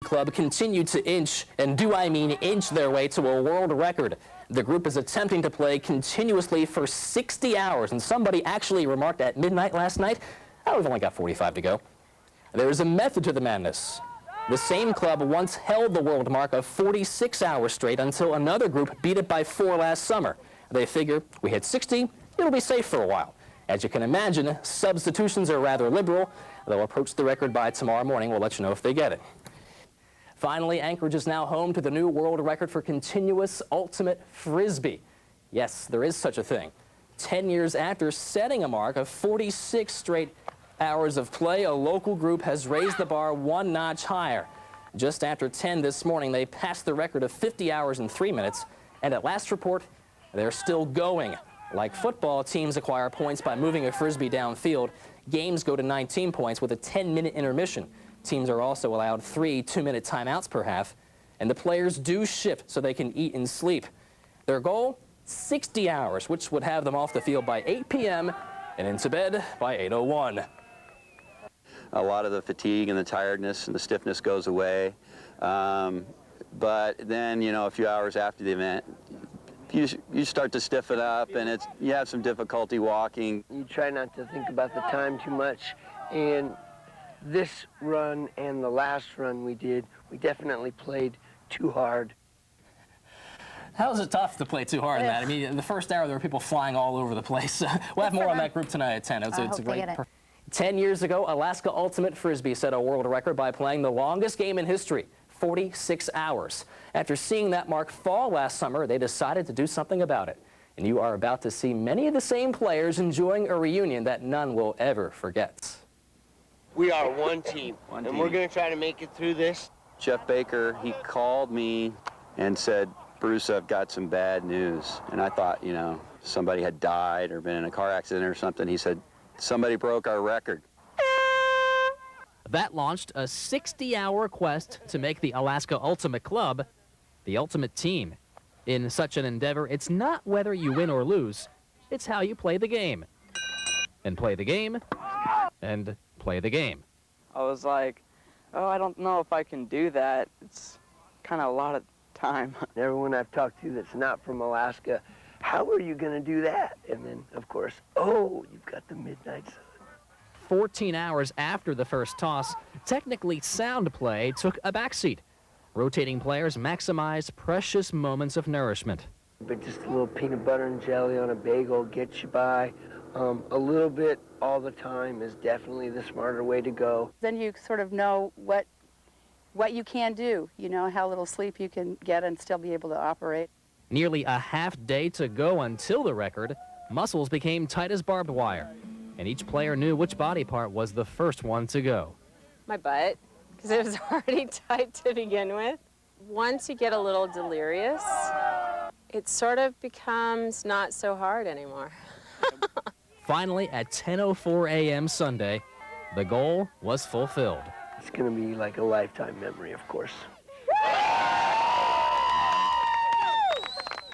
Club continue to inch, and do I mean inch their way to a world record. The group is attempting to play continuously for 60 hours, and somebody actually remarked at midnight last night, "Oh, we've only got 45 to go." There is a method to the madness. The same club once held the world mark of 46 hours straight until another group beat it by 4 last summer. They figure, we hit 60, it'll be safe for a while. As you can imagine, substitutions are rather liberal. They'll approach the record by tomorrow morning. We'll let you know if they get it. Finally, Anchorage is now home to the new world record for continuous ultimate frisbee. Yes, there is such a thing. 10 years after setting a mark of 46 straight hours of play, a local group has raised the bar one notch higher. Just after 10 this morning, they passed the record of 50 hours and 3 minutes, and at last report, they're still going. Like football, teams acquire points by moving a frisbee downfield. Games go to 19 points with a 10-minute intermission. Teams are also allowed 3 2-minute timeouts per half, and the players do shift so they can eat and sleep. Their goal, 60 hours, which would have them off the field by 8 p.m. and into bed by 8:01. A lot of the fatigue and the tiredness and the stiffness goes away. But then, you know, a few hours after the event, you start to stiffen up, and you have some difficulty walking. You try not to think about the time too much, and this run and the last run we did, we definitely played too hard. How is it tough to play too hard in that? I mean, in the first hour, there were people flying all over the place. We'll have more on that group tonight at 10. It's a great. 10 years ago, Alaska Ultimate Frisbee set a world record by playing the longest game in history, 46 hours. After seeing that mark fall last summer, they decided to do something about it. And you are about to see many of the same players enjoying a reunion that none will ever forget. We are one team, and we're going to try to make it through this. Jeff Baker, he called me and said, "Bruce, I've got some bad news." And I thought, you know, somebody had died or been in a car accident or something. He said, "Somebody broke our record." That launched a 60-hour quest to make the Alaska Ultimate Club the ultimate team. In such an endeavor, it's not whether you win or lose, it's how you play the game. And play the game, and play the game. I was like, oh, I don't know if I can do that. It's kind of a lot of time. Everyone I've talked to that's not from Alaska, how are you going to do that? And then, of course, oh, you've got the midnight sun. 14 hours after the first toss, technically sound play took a backseat. Rotating players maximize precious moments of nourishment. But just a little peanut butter and jelly on a bagel gets you by. A little bit all the time is definitely the smarter way to go. Then you sort of know what you can do, you know, how little sleep you can get and still be able to operate. Nearly a half day to go until the record, muscles became tight as barbed wire, and each player knew which body part was the first one to go. My butt, because it was already tight to begin with. Once you get a little delirious, it sort of becomes not so hard anymore. Finally, at 10:04 a.m. Sunday, the goal was fulfilled. It's going to be like a lifetime memory, of course.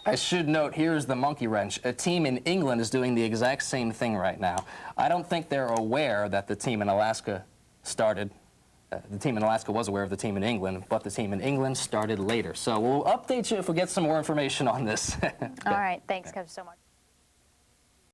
I should note, here's the monkey wrench. A team in England is doing the exact same thing right now. I don't think they're aware that the team in Alaska started. The team in Alaska was aware of the team in England, but the team in England started later. So we'll update you if we get some more information on this. All right. Thanks, Kev, so much.